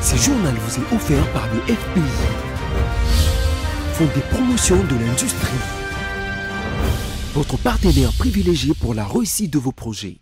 Ce journal vous est offert par le FPI, Fonds des promotions de l'industrie, votre partenaire privilégié pour la réussite de vos projets.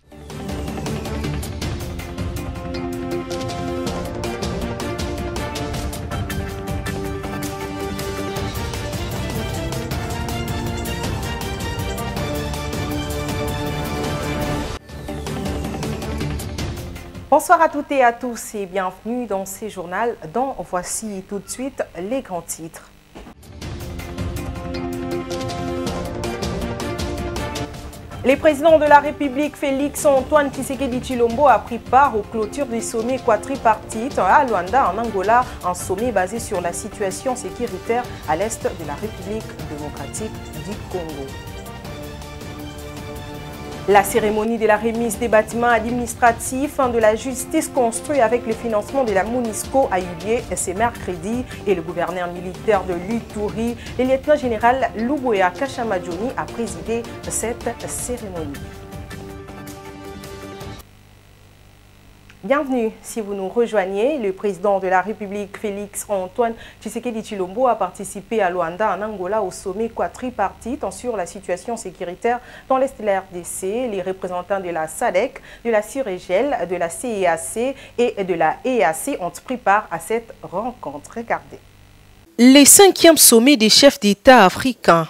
Bonsoir à toutes et à tous et bienvenue dans ces journaux dont voici tout de suite les grands titres. Le président de la République, Félix-Antoine Tshisekedi Tshilombo, a pris part aux clôtures du sommet quadripartite à Luanda, en Angola, un sommet basé sur la situation sécuritaire à l'est de la République démocratique du Congo. La cérémonie de la remise des bâtiments administratifs de la justice construits avec le financement de la MONUSCO a eu lieu ce mercredi et le gouverneur militaire de l'Ituri, le lieutenant-général Luboya Kashamadjoni, a présidé cette cérémonie. Bienvenue si vous nous rejoignez. Le président de la République, Félix-Antoine Tshisekedi Tshilombo, a participé à Luanda, en Angola, au sommet quadripartite sur la situation sécuritaire dans l'Est de la RDC. Les représentants de la SADC, de la CIRGL, de la CEAC et de la EAC ont pris part à cette rencontre. Regardez. Les 5e sommets des chefs d'État africains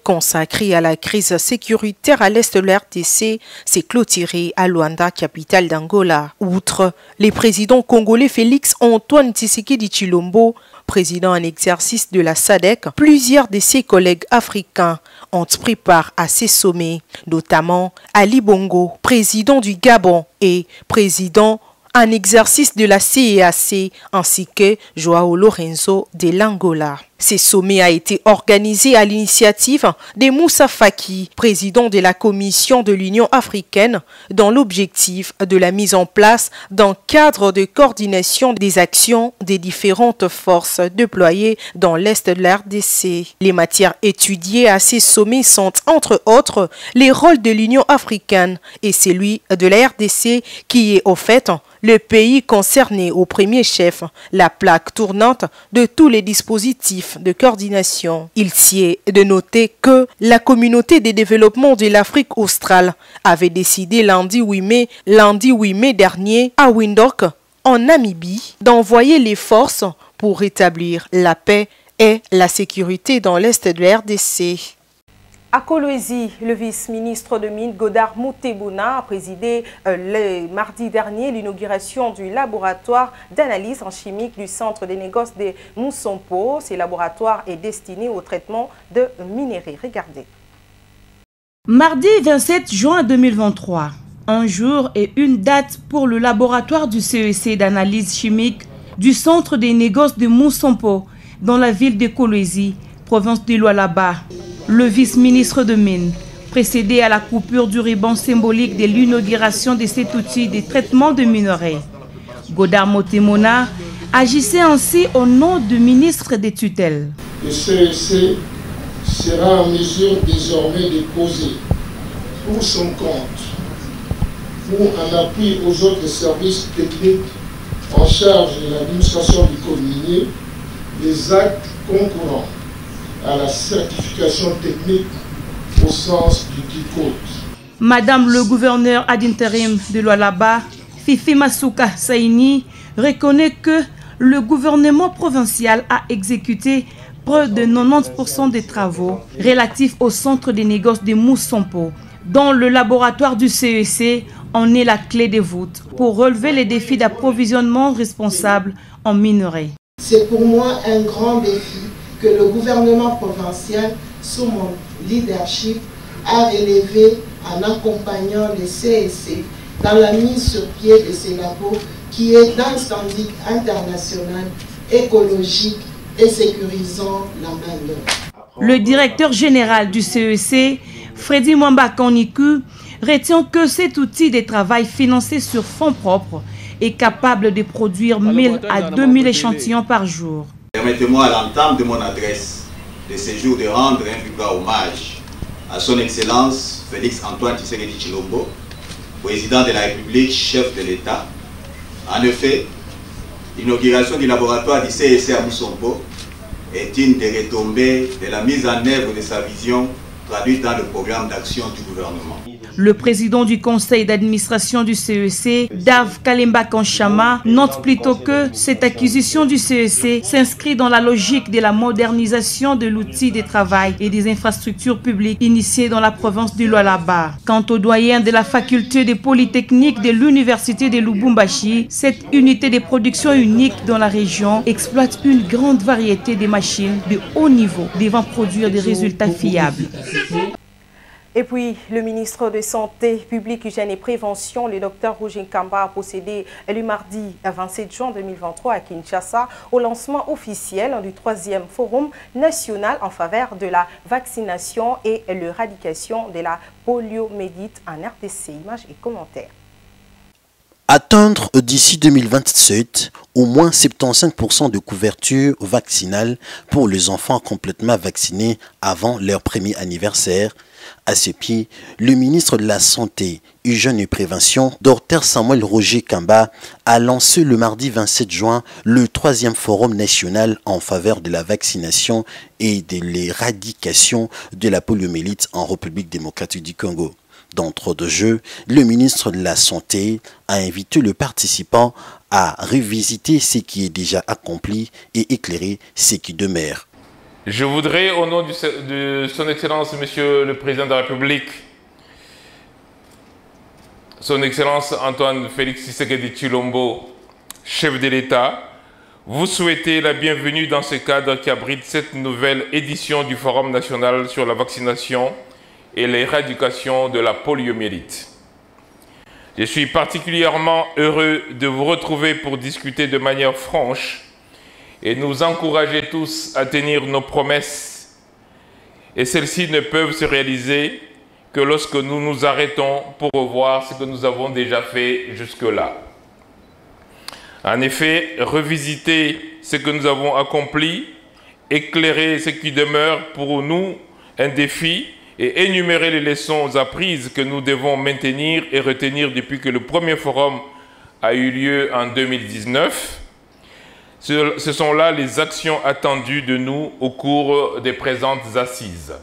consacré à la crise sécuritaire à l'est de la RDC, s'est clôturé à Luanda, capitale d'Angola. Outre les présidents congolais Félix-Antoine Tshisekedi Tshilombo, président en exercice de la SADC, plusieurs de ses collègues africains ont pris part à ces sommets, notamment Ali Bongo, président du Gabon et président en exercice de la CEAC, ainsi que Joao Lorenzo de l'Angola. Ce sommet a été organisé à l'initiative de Moussa Faki, président de la Commission de l'Union africaine, dans l'objectif de la mise en place d'un cadre de coordination des actions des différentes forces déployées dans l'Est de la RDC. Les matières étudiées à ces sommets sont, entre autres, les rôles de l'Union africaine et celui de la RDC, qui est au fait le pays concerné au premier chef, la plaque tournante de tous les dispositifs de coordination. Il s'y est de noter que la communauté de développement de l'Afrique australe avait décidé lundi 8 mai dernier à Windhoek, en Namibie, d'envoyer les forces pour rétablir la paix et la sécurité dans l'est de la RDC. À Kolwezi, le vice-ministre de Mines Godard Moutebouna a présidé le mardi dernier l'inauguration du laboratoire d'analyse en chimique du centre des négoces de Moussampo. Ce laboratoire est destiné au traitement de minerais. Regardez. Mardi 27 juin 2023, un jour et une date pour le laboratoire du CEC d'analyse chimique du centre des négoces de Moussampo dans la ville de Kolwezi, province de Lualaba. Le vice-ministre de Mines, précédé à la coupure du ruban symbolique de l'inauguration de cet outil de traitement de minerais. Godard Moutebouna agissait ainsi au nom du ministre des tutelles. Le CEC sera en mesure désormais de poser pour son compte ou en appui aux autres services techniques en charge de l'administration du code minier les actes concourants à la certification technique au sens du DICODE. Madame le gouverneur ad intérim de Lualaba, Fifi Masuka Saini, reconnaît que le gouvernement provincial a exécuté près de 90% des travaux relatifs au centre des négoces de Moussampo. Dans le laboratoire du CEC, on est la clé de voûte pour relever les défis d'approvisionnement responsable en minerais. C'est pour moi un grand défi que le gouvernement provincial, sous mon leadership, a relevé en accompagnant le CEC dans la mise sur pied de ces labos qui est d'un standing international, écologique et sécurisant la main-d'œuvre. Le directeur général du CEC, Freddy Mwamba Koniku, retient que cet outil de travail financé sur fonds propres est capable de produire 1000 à 2000 échantillons par jour. Permettez-moi à l'entame de mon adresse de ce jour de rendre un vibrant hommage à son Excellence Félix-Antoine Tshisekedi Tshilombo, président de la République, chef de l'État. En effet, L'inauguration du laboratoire du CSC à Moussompo est une des retombées de la mise en œuvre de sa vision traduite dans le programme d'action du gouvernement. Le président du conseil d'administration du CEC, Dave Kalemba Kanchama, note plutôt que cette acquisition du CEC s'inscrit dans la logique de la modernisation de l'outil de travail et des infrastructures publiques initiées dans la province du Lualaba. Quant au doyen de la faculté de polytechnique de l'université de Lubumbashi, cette unité de production unique dans la région exploite une grande variété de machines de haut niveau devant produire des résultats fiables. Et puis, le ministre de Santé publique, Hygiène et Prévention, le docteur Roger Kamba, a procédé le mardi 27 juin 2023 à Kinshasa au lancement officiel du 3e Forum national en faveur de la vaccination et l'éradication de la poliomyélite en RDC. Images et commentaires. Atteindre d'ici 2027 au moins 75% de couverture vaccinale pour les enfants complètement vaccinés avant leur premier anniversaire. À ce pied, le ministre de la Santé, Hygiène et Prévention, Dr Samuel Roger Kamba, a lancé le mardi 27 juin le 3e Forum national en faveur de la vaccination et de l'éradication de la poliomyélite en République démocratique du Congo. D'entre deux jeux, le ministre de la Santé a invité le participant à revisiter ce qui est déjà accompli et éclairer ce qui demeure. Je voudrais, au nom de Son Excellence, Monsieur le Président de la République, Son Excellence Antoine Félix Tshisekedi Tshilombo, chef de l'État, vous souhaiter la bienvenue dans ce cadre qui abrite cette nouvelle édition du Forum national sur la vaccination et l'éradication de la poliomyélite. Je suis particulièrement heureux de vous retrouver pour discuter de manière franche et nous encourager tous à tenir nos promesses. Et celles-ci ne peuvent se réaliser que lorsque nous nous arrêtons pour revoir ce que nous avons déjà fait jusque-là. En effet, revisiter ce que nous avons accompli, éclairer ce qui demeure pour nous un défi et énumérer les leçons apprises que nous devons maintenir et retenir depuis que le premier forum a eu lieu en 2019. Ce sont là les actions attendues de nous au cours des présentes assises.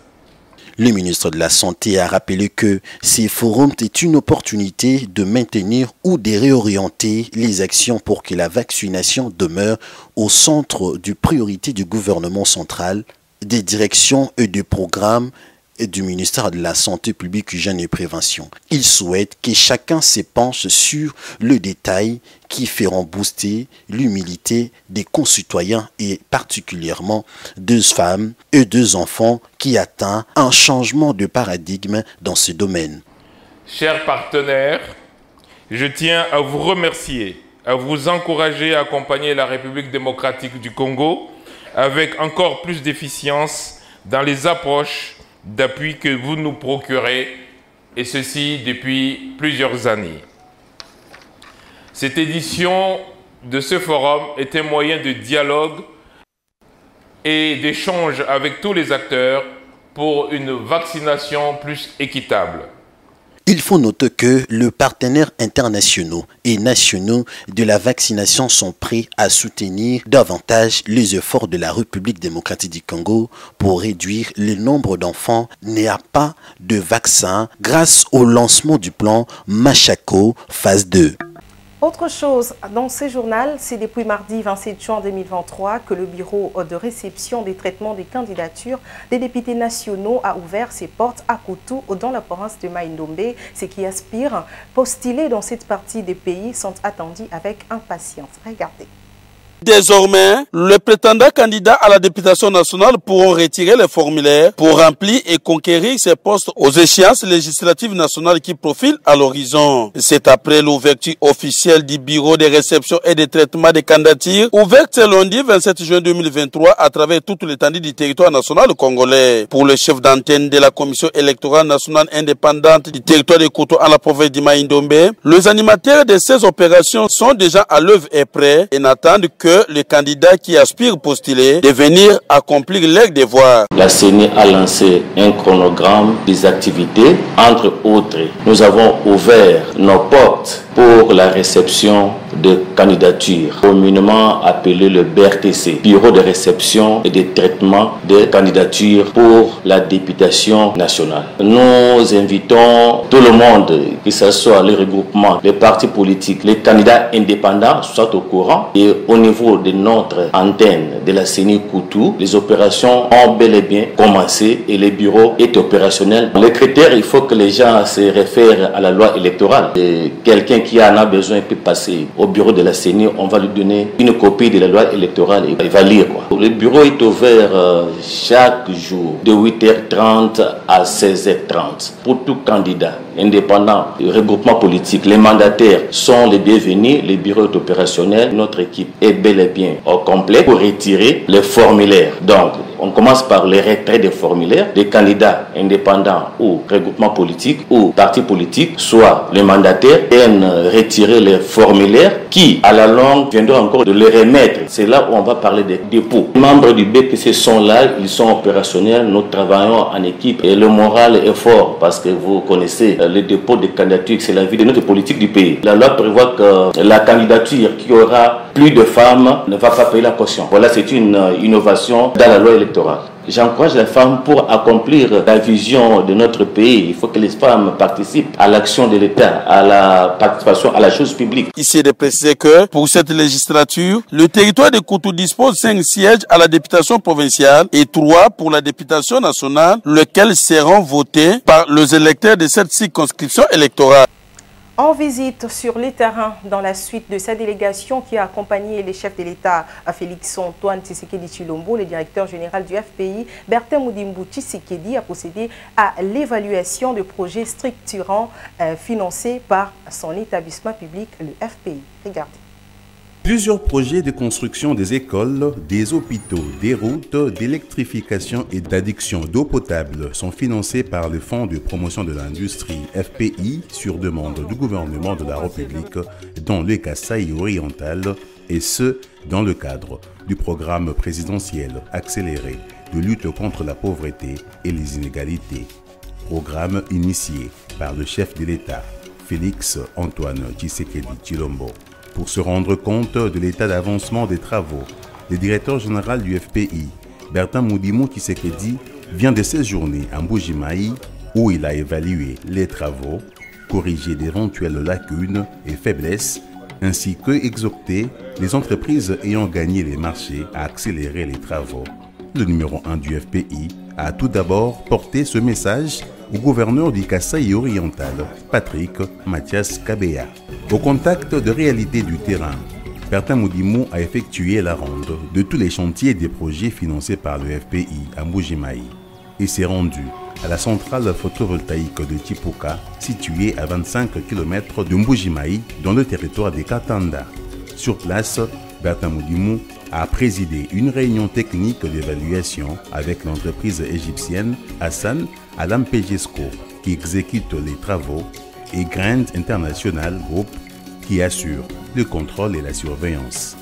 Le ministre de la Santé a rappelé que ces forums est une opportunité de maintenir ou de réorienter les actions pour que la vaccination demeure au centre des priorités du gouvernement central, des directions et des programmes et du ministère de la Santé publique, Hygiène et Prévention. Il souhaite que chacun se penche sur le détail qui feront booster l'humilité des concitoyens et particulièrement des femmes et des enfants qui atteignent un changement de paradigme dans ce domaine. Chers partenaires, je tiens à vous remercier, à vous encourager à accompagner la République démocratique du Congo avec encore plus d'efficience dans les approches d'appui que vous nous procurez, et ceci depuis plusieurs années. Cette édition de ce forum est un moyen de dialogue et d'échange avec tous les acteurs pour une vaccination plus équitable. Il faut noter que les partenaires internationaux et nationaux de la vaccination sont prêts à soutenir davantage les efforts de la République démocratique du Congo pour réduire le nombre d'enfants n'ayant pas de vaccin grâce au lancement du plan Machako phase 2. Autre chose, dans ce journal, c'est depuis mardi 27 juin 2023 que le bureau de réception des traitements des candidatures des députés nationaux a ouvert ses portes à Koutou dans la province de Maïndombe. Ceux qui aspirent postuler dans cette partie du pays sont attendus avec impatience. Regardez. Désormais, les prétendants candidats à la députation nationale pourront retirer les formulaires pour remplir et conquérir ces postes aux échéances législatives nationales qui profilent à l'horizon. C'est après l'ouverture officielle du bureau de réception et de traitement des candidatures, ouverte ce lundi 27 juin 2023 à travers toute l'étendue du territoire national congolais. Pour le chef d'antenne de la commission électorale nationale indépendante du territoire de Koutou à la province de Maïndombe, les animateurs de ces opérations sont déjà à l'œuvre et prêts et n'attendent que les candidats qui aspirent postuler de venir accomplir leurs devoirs. La CENI a lancé un chronogramme des activités. Entre autres, nous avons ouvert nos portes pour la réception de candidatures, communément appelé le BRTC, Bureau de réception et de traitement des candidatures pour la députation nationale. Nous invitons tout le monde, que ce soit les regroupements, les partis politiques, les candidats indépendants, soient au courant. Et au niveau de notre antenne de la CENI Koutou, les opérations ont bel et bien commencé et le bureau est opérationnel. Les critères, il faut que les gens se réfèrent à la loi électorale. Quelqu'un qui en a besoin peut passer au bureau de la CENI, on va lui donner une copie de la loi électorale et il va lire. Le bureau est ouvert chaque jour de 8h30 à 16h30 pour tout candidat indépendant, le regroupement politique. Les mandataires sont les bienvenus, le bureau est opérationnel, notre équipe est bel et bien au complet pour retirer les formulaires. Donc, on commence par le retrait des formulaires des candidats indépendants ou regroupements politiques ou partis politiques, soit les mandataires viennent retirer les formulaires qui, à la longue, viendront encore de les remettre. C'est là où on va parler des dépôts. Les membres du BPC sont là, ils sont opérationnels, nous travaillons en équipe et le moral est fort parce que vous connaissez le dépôt de candidature, c'est la vie de notre politique du pays. La loi prévoit que la candidature qui aura plus de femmes ne va pas payer la caution. Voilà, c'est une innovation dans la loi électorale. J'encourage les femmes pour accomplir la vision de notre pays. Il faut que les femmes participent à l'action de l'État, à la participation à la chose publique. Ici, il est précisé que pour cette législature, le territoire de Koutou dispose 5 sièges à la députation provinciale et 3 pour la députation nationale, lesquels seront votés par les électeurs de cette circonscription électorale. En visite sur le terrain dans la suite de sa délégation qui a accompagné les chefs de l'État, Félix Antoine Tshisekedi Tshilombo, le directeur général du FPI, Bertin Moudimbo Tshisekedi a procédé à l'évaluation de projets structurants financés par son établissement public, le FPI. Regardez. Plusieurs projets de construction des écoles, des hôpitaux, des routes, d'électrification et d'adduction d'eau potable sont financés par le Fonds de promotion de l'industrie FPI sur demande du gouvernement de la République dans le Kasaï oriental et ce, dans le cadre du programme présidentiel accéléré de lutte contre la pauvreté et les inégalités. Programme initié par le chef de l'État, Félix Antoine Tshisekedi Tshilombo. Pour se rendre compte de l'état d'avancement des travaux, le directeur général du FPI, Bertin Moudimbo Tshisekedi, vient de séjourner à Mbuji-Mayi où il a évalué les travaux, corrigé d'éventuelles lacunes et faiblesses, ainsi que exhorté les entreprises ayant gagné les marchés à accélérer les travaux. Le numéro 1 du FPI a tout d'abord porté ce message au gouverneur du Kasaï oriental, Patrick Mathias Kabeya. Au contact de réalité du terrain, Bertin Moudimbo a effectué la ronde de tous les chantiers des projets financés par le FPI à Mbuji-Mayi et s'est rendu à la centrale photovoltaïque de Tipuka, située à 25 km de Mbuji-Mayi dans le territoire des Katanda. Sur place, Bertin Moudimbo a présidé une réunion technique d'évaluation avec l'entreprise égyptienne Hassan Alampejesco qui exécute les travaux et Grand International Group qui assure le contrôle et la surveillance.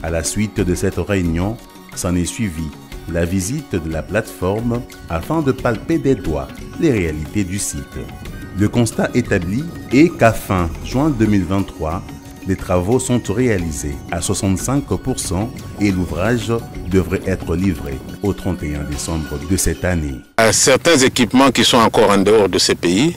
À la suite de cette réunion, s'en est suivi la visite de la plateforme afin de palper des doigts les réalités du site. Le constat établi est qu'à fin juin 2023, les travaux sont réalisés à 65% et l'ouvrage devrait être livré au 31 décembre de cette année. À certains équipements qui sont encore en dehors de ces pays,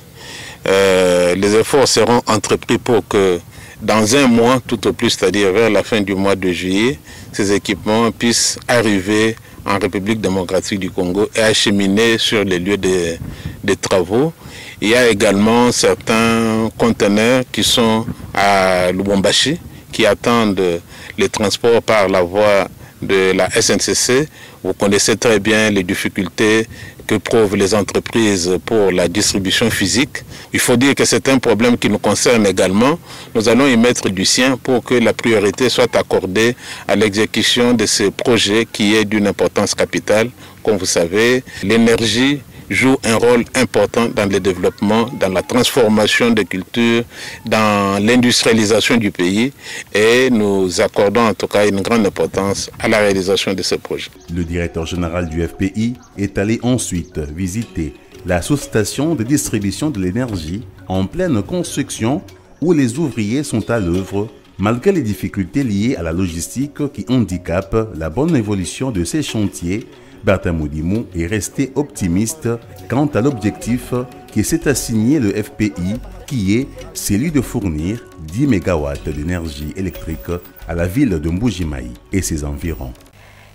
les efforts seront entrepris pour que dans un mois, tout au plus, c'est-à-dire vers la fin du mois de juillet, ces équipements puissent arriver en République démocratique du Congo et acheminer sur les lieux des travaux. Il y a également certains conteneurs qui sont à Lubumbashi, qui attendent les transports par la voie de la SNCC. Vous connaissez très bien les difficultés que prouvent les entreprises pour la distribution physique. Il faut dire que c'est un problème qui nous concerne également. Nous allons y mettre du sien pour que la priorité soit accordée à l'exécution de ce projet qui est d'une importance capitale. Comme vous savez, l'énergie joue un rôle important dans le développement, dans la transformation des cultures, dans l'industrialisation du pays et nous accordons en tout cas une grande importance à la réalisation de ce projet. Le directeur général du FPI est allé ensuite visiter la sous-station de distribution de l'énergie en pleine construction où les ouvriers sont à l'œuvre malgré les difficultés liées à la logistique qui handicapent la bonne évolution de ces chantiers. Bertha Moudimou est resté optimiste quant à l'objectif qui s'est assigné le FPI, qui est celui de fournir 10 MW d'énergie électrique à la ville de Mbujimayi et ses environs.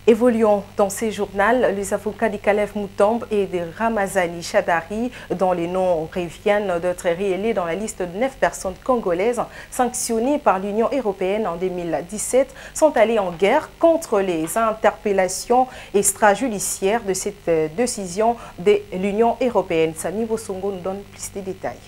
Évoluons dans ces journaux, les avocats de Caleb Moutombe et de Ramazani Chadari, dont les noms reviennent d'être réélés dans la liste de 9 personnes congolaises sanctionnées par l'Union européenne en 2017, sont allés en guerre contre les interpellations extrajudiciaires de cette décision de l'Union européenne. Sami Bosongo nous donne plus de détails.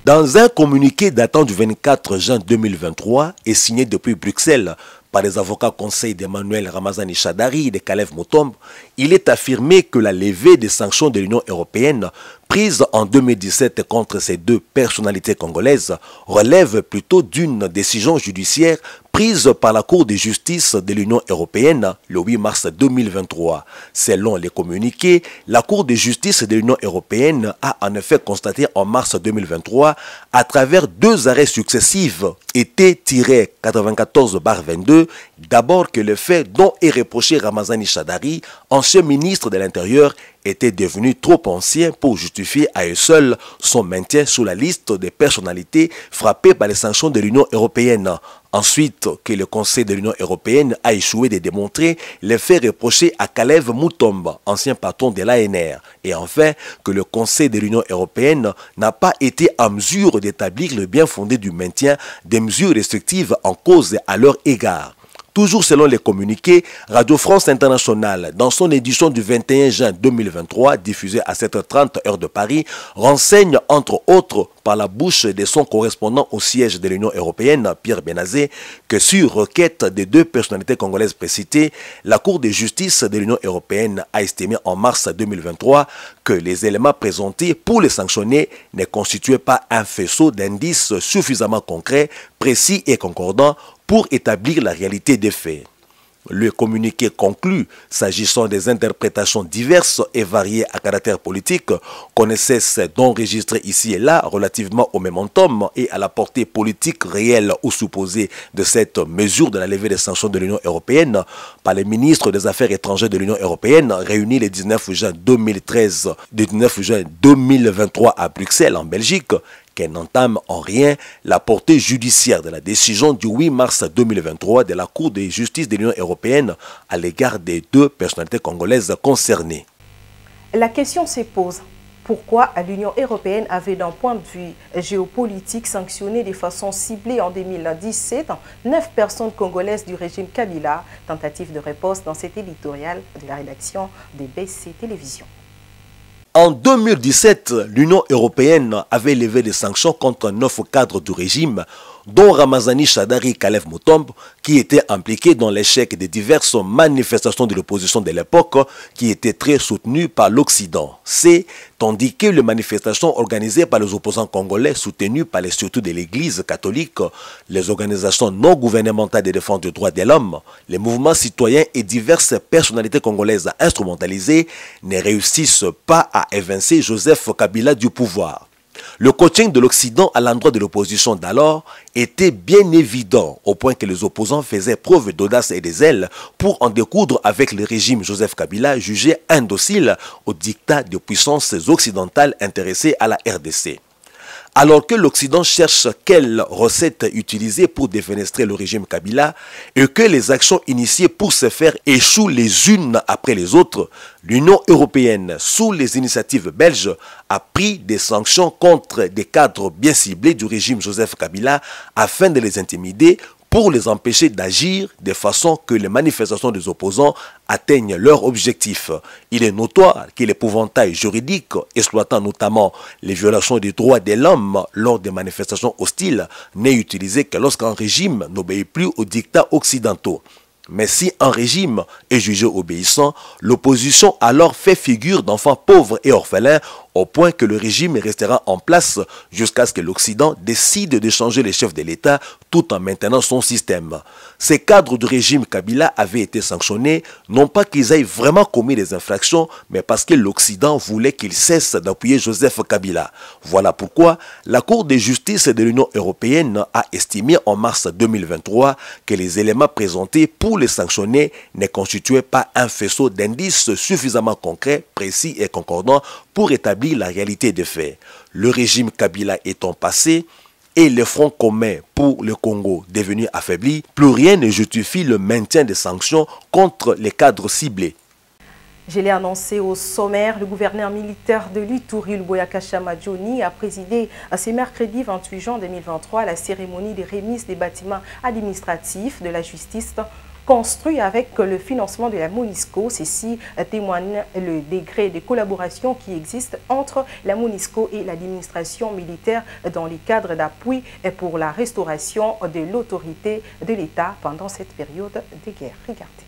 Dans un communiqué datant du 24 juin 2023 et signé depuis Bruxelles par les avocats conseils d'Emmanuel Ramazani Chadari et de Caleb Moutombe, il est affirmé que la levée des sanctions de l'Union européenne prises en 2017 contre ces deux personnalités congolaises relève plutôt d'une décision judiciaire prise par la Cour de justice de l'Union européenne le 8 mars 2023. Selon les communiqués, la Cour de justice de l'Union européenne a en effet constaté en mars 2023, à travers 2 arrêts successifs, été-94/22, d'abord que le fait dont est reproché Ramazani Chadari, ancien ministre de l'Intérieur, était devenu trop ancien pour justifier à eux seuls son maintien sur la liste des personnalités frappées par les sanctions de l'Union européenne. Ensuite, que le Conseil de l'Union européenne a échoué de démontrer les faits reprochés à Caleb Moutombe, ancien patron de l'ANR. Et enfin, que le Conseil de l'Union européenne n'a pas été en mesure d'établir le bien fondé du maintien des mesures restrictives en cause à leur égard. Toujours selon les communiqués, Radio France Internationale, dans son édition du 21 juin 2023, diffusée à 7h30 heure de Paris, renseigne entre autres par la bouche de son correspondant au siège de l'Union européenne, Pierre Benazé, que sur requête des 2 personnalités congolaises précitées, la Cour de justice de l'Union européenne a estimé en mars 2023 que les éléments présentés pour les sanctionner ne constituaient pas un faisceau d'indices suffisamment concrets, précis et concordants pour établir la réalité des faits. Le communiqué conclut, s'agissant des interprétations diverses et variées à caractère politique, qu'on ne cesse d'enregistrer ici et là relativement au momentum et à la portée politique réelle ou supposée de cette mesure de la levée des sanctions de l'Union européenne par les ministres des Affaires étrangères de l'Union européenne réunis le 19 juin 2013, le 19 juin 2023 à Bruxelles, en Belgique, qu'elle n'entame en rien la portée judiciaire de la décision du 8 mars 2023 de la Cour de justice de l'Union européenne à l'égard des 2 personnalités congolaises concernées. La question se pose. Pourquoi l'Union européenne avait d'un point de vue géopolitique sanctionné de façon ciblée en 2017 9 personnes congolaises du régime Kabila? Tentative de réponse dans cet éditorial de la rédaction de BC Télévision. En 2017, l'Union européenne avait levé des sanctions contre 9 cadres du régime, dont Ramazani Chadari et Caleb Moutombe, qui étaient impliqués dans l'échec de diverses manifestations de l'opposition de l'époque, qui étaient très soutenues par l'Occident. Tandis que les manifestations organisées par les opposants congolais, soutenues par les surtout de l'Église catholique, les organisations non gouvernementales de défense des droits de l'homme, les mouvements citoyens et diverses personnalités congolaises instrumentalisées ne réussissent pas à évincer Joseph Kabila du pouvoir. Le coaching de l'Occident à l'endroit de l'opposition d'alors était bien évident, au point que les opposants faisaient preuve d'audace et de zèle pour en découdre avec le régime Joseph Kabila, jugé indocile au diktat de puissances occidentales intéressées à la RDC. Alors que l'Occident cherche quelle recette utiliser pour défenestrer le régime Kabila et que les actions initiées pour ce faire échouent les unes après les autres, l'Union européenne, sous les initiatives belges, a pris des sanctions contre des cadres bien ciblés du régime Joseph Kabila afin de les intimider pour les empêcher d'agir de façon que les manifestations des opposants atteignent leur objectif. Il est notoire que l'épouvantail juridique, exploitant notamment les violations des droits de l'homme lors des manifestations hostiles, n'est utilisé que lorsqu'un régime n'obéit plus aux dictats occidentaux. Mais si un régime est jugé obéissant, l'opposition alors fait figure d'enfants pauvres et orphelins au point que le régime restera en place jusqu'à ce que l'Occident décide de changer les chefs de l'État tout en maintenant son système. Ces cadres du régime Kabila avaient été sanctionnés, non pas qu'ils aient vraiment commis des infractions, mais parce que l'Occident voulait qu'ils cessent d'appuyer Joseph Kabila. Voilà pourquoi la Cour de justice de l'Union européenne a estimé en mars 2023 que les éléments présentés pour les sanctionner ne constituaient pas un faisceau d'indices suffisamment concrets, précis et concordants pour établir la réalité des faits. Le régime Kabila étant passé et le front commun pour le Congo devenu affaibli, plus rien ne justifie le maintien des sanctions contre les cadres ciblés. Je l'ai annoncé au sommaire, le gouverneur militaire de l'Ituri, Luboya Shamadjoni, a présidé ce mercredi 28 juin 2023 la cérémonie de remise des bâtiments administratifs de la justice construits avec le financement de la MONUSCO. Ceci témoigne le degré de collaboration qui existe entre la MONUSCO et l'administration militaire dans les cadres d'appui pour la restauration de l'autorité de l'État pendant cette période de guerre. Regardez.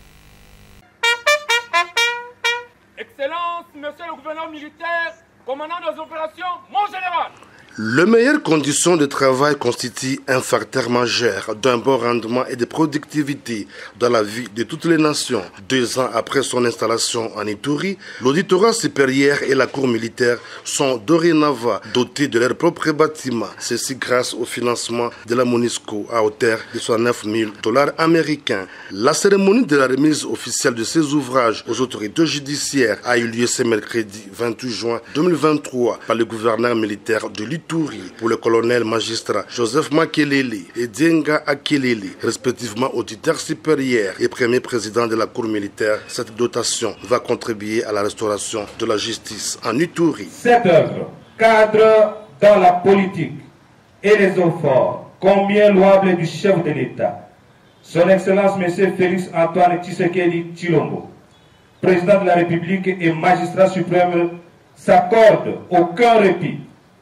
Excellence, monsieur le gouverneur militaire, commandant des opérations, mon général. Les meilleures conditions de travail constituent un facteur majeur d'un bon rendement et de productivité dans la vie de toutes les nations. 2 ans après son installation en Ituri, l'auditorat supérieur et la cour militaire sont dorénavant dotés de leurs propres bâtiments. Ceci grâce au financement de la MONUSCO à hauteur de $69 000 américains. La cérémonie de la remise officielle de ces ouvrages aux autorités judiciaires a eu lieu ce mercredi 28 juin 2023 par le gouverneur militaire de l'Ituri pour le colonel magistrat Joseph Makelele et Dienga Akelele, respectivement auditeurs supérieurs et premier président de la cour militaire. Cette dotation va contribuer à la restauration de la justice en Ituri. Cette œuvre cadre dans la politique et les efforts combien louables du chef de l'État, son Excellence M. Félix Antoine Tshisekedi Tshilombo, président de la République et magistrat suprême, s'accorde aucun répit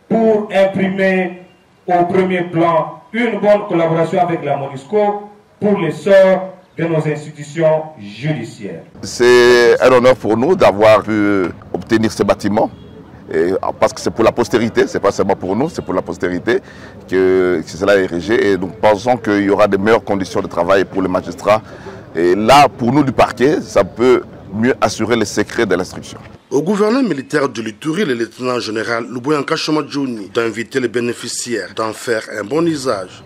pour imprimer au premier plan une bonne collaboration avec la MONUSCO pour l'essor de nos institutions judiciaires. C'est un honneur pour nous d'avoir pu obtenir ce bâtiment, parce que c'est pour la postérité, c'est pas seulement pour nous, c'est pour la postérité que cela est érigé, et nous pensons qu'il y aura de meilleures conditions de travail pour les magistrats. Et là, pour nous du parquet, ça peut mieux assurer les secrets de l'instruction. Au gouverneur militaire de l'Ituri, le lieutenant-général Luboya Shamadjoni d'inviter les bénéficiaires d'en faire un bon usage.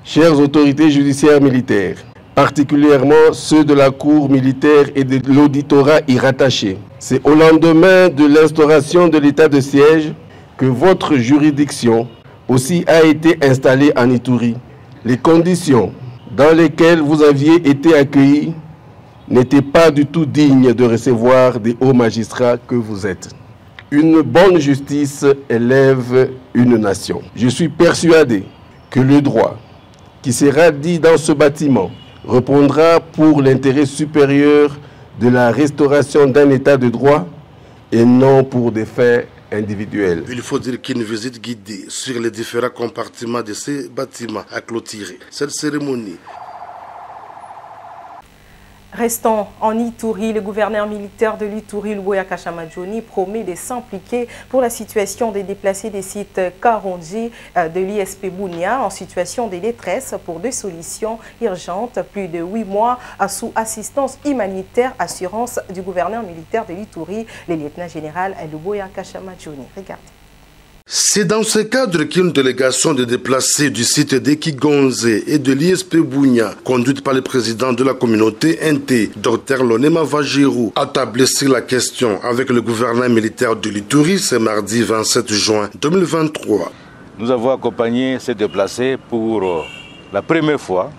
Chères autorités judiciaires militaires, particulièrement ceux de la cour militaire et de l'auditorat y rattaché, c'est au lendemain de l'instauration de l'état de siège que votre juridiction aussi a été installée en Ituri. Les conditions dans lesquelles vous aviez été accueillis n'était pas du tout digne de recevoir des hauts magistrats que vous êtes. Une bonne justice élève une nation. Je suis persuadé que le droit qui sera dit dans ce bâtiment répondra pour l'intérêt supérieur de la restauration d'un état de droit et non pour des faits individuels. Il faut dire qu'une visite guidée sur les différents compartiments de ces bâtiments a clôturé cette cérémonie. Restons en Ituri, le gouverneur militaire de l'Ituri, Luboya Shamadjoni, promet de s'impliquer pour la situation des déplacés des sites Karonji de l'ISP Bunia en situation de détresse pour des solutions urgentes. Plus de 8 mois sous assistance humanitaire, assurance du gouverneur militaire de l'Ituri, le lieutenant-général Luboya Shamadjoni. Regardez. C'est dans ce cadre qu'une délégation de déplacés du site d'Ekigonze et de l'ISP Bunia, conduite par le président de la communauté NT, Dr Lonema Vajirou, a tablé sur la question avec le gouverneur militaire de l'Ituri ce mardi 27 juin 2023. Nous avons accompagné ces déplacés pour la première fois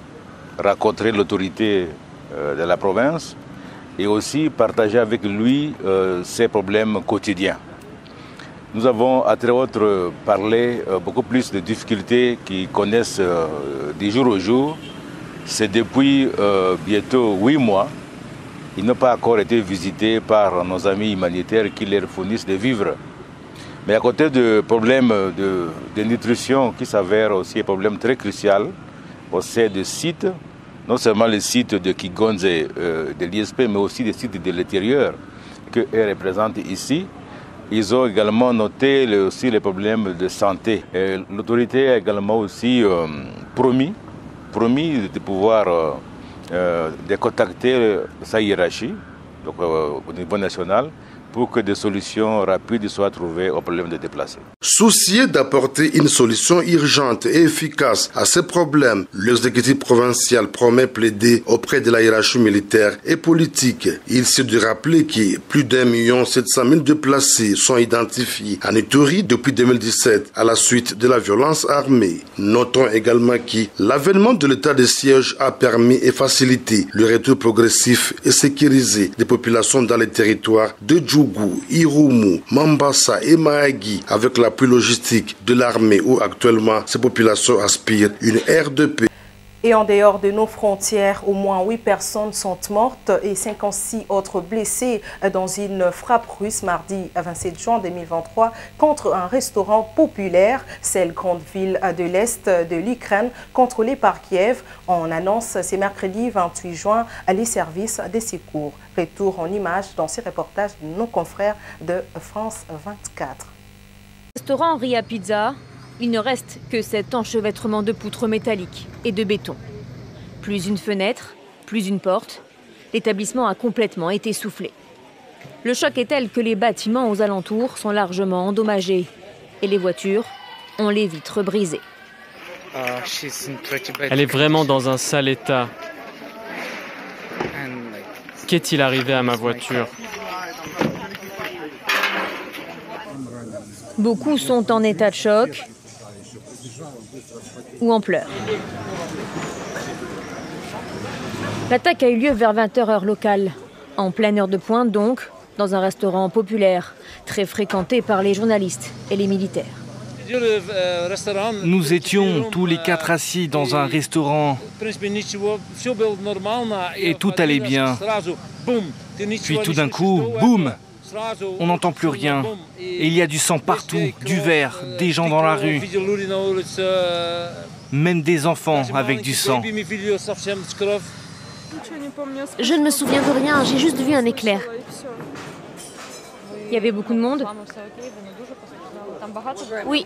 rencontrer l'autorité de la province et aussi partager avec lui ses problèmes quotidiens. Nous avons, à très autres, parlé beaucoup plus de difficultés qu'ils connaissent du jour au jour. C'est depuis bientôt 8 mois. Ils n'ont pas encore été visités par nos amis humanitaires qui leur fournissent des vivres. Mais à côté de problèmes de nutrition qui s'avèrent aussi un problème très crucial au sein des sites, non seulement les sites de Kigonze de l'ISP, mais aussi des sites de l'intérieur qu'eux représentent ici. Ils ont également noté aussi les problèmes de santé. L'autorité a également aussi promis de pouvoir de contacter sa hiérarchie, donc au niveau national, pour que des solutions rapides soient trouvées aux problèmes de déplacés. Soucieux d'apporter une solution urgente et efficace à ces problèmes, l'exécutif provincial promet plaider auprès de la hiérarchie militaire et politique. Il s'est de rappeler que plus d'1 700 000 déplacés sont identifiés en Ituri depuis 2017 à la suite de la violence armée. Notons également que l'avènement de l'état de siège a permis et facilité le retour progressif et sécurisé des populations dans les territoires de Djougou, Irumu, Mambasa et Mahagi avec l'appui logistique de l'armée où actuellement ces populations aspirent une ère de paix. Et en dehors de nos frontières, au moins 8 personnes sont mortes et 56 autres blessées dans une frappe russe mardi 27 juin 2023 contre un restaurant populaire, cette grande ville de l'Est de l'Ukraine contrôlée par Kiev. On annonce ce mercredi 28 juin les services de secours. Retour en images dans ces reportages de nos confrères de France 24. Restaurant Ria Pizza. Il ne reste que cet enchevêtrement de poutres métalliques et de béton. Plus une fenêtre, plus une porte, l'établissement a complètement été soufflé. Le choc est tel que les bâtiments aux alentours sont largement endommagés et les voitures ont les vitres brisées. Elle est vraiment dans un sale état. Qu'est-il arrivé à ma voiture ? Beaucoup sont en état de choc ou en pleurs. L'attaque a eu lieu vers 20h heure locale, en pleine heure de pointe donc, dans un restaurant populaire, très fréquenté par les journalistes et les militaires. Nous étions tous les 4 assis dans un restaurant et tout allait bien. Puis tout d'un coup, boum! On n'entend plus rien. Et il y a du sang partout, du verre, des gens dans la rue. Même des enfants avec du sang. Je ne me souviens de rien, j'ai juste vu un éclair. Il y avait beaucoup de monde ? Oui.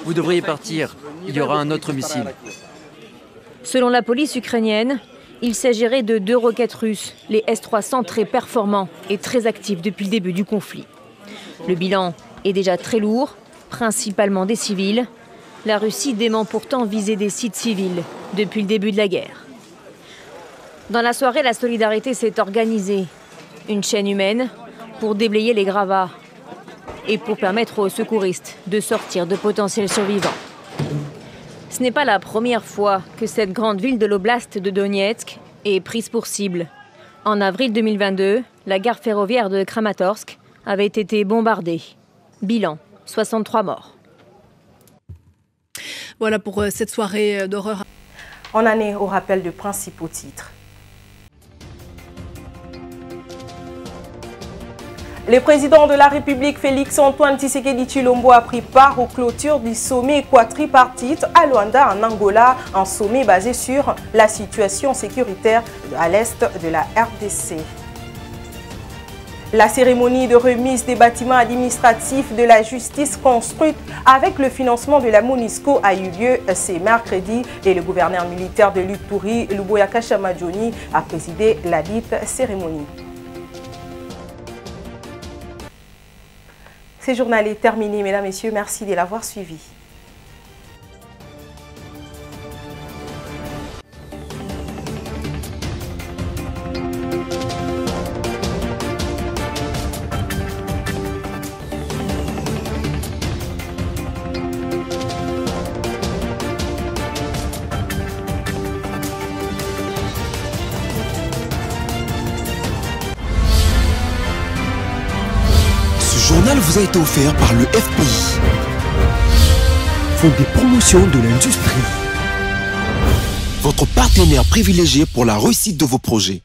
Vous devriez partir. Il y aura un autre missile. Selon la police ukrainienne, il s'agirait de 2 roquettes russes, les S-300 très performants et très actifs depuis le début du conflit. Le bilan est déjà très lourd, principalement des civils. La Russie dément pourtant viser des sites civils depuis le début de la guerre. Dans la soirée, la solidarité s'est organisée. Une chaîne humaine pour déblayer les gravats et pour permettre aux secouristes de sortir de potentiels survivants. Ce n'est pas la première fois que cette grande ville de l'oblast de Donetsk est prise pour cible. En avril 2022, la gare ferroviaire de Kramatorsk avait été bombardée. Bilan, 63 morts. Voilà pour cette soirée d'horreur. On en est au rappel de principaux titres. Le président de la République, Félix Antoine Tshisekedi Tshilombo, a pris part aux clôtures du sommet quadripartite à Luanda, en Angola, un sommet basé sur la situation sécuritaire à l'est de la RDC. La cérémonie de remise des bâtiments administratifs de la justice construite avec le financement de la MONUSCO a eu lieu ce mercredi et le gouverneur militaire de l'Ituri, Luboya Kashamadjoni, a présidé la dite cérémonie. Ce journal est terminé, mesdames, messieurs. Merci de l'avoir suivi. Ce journal vous a été offert par le FPI, Fonds des promotions de l'industrie, votre partenaire privilégié pour la réussite de vos projets.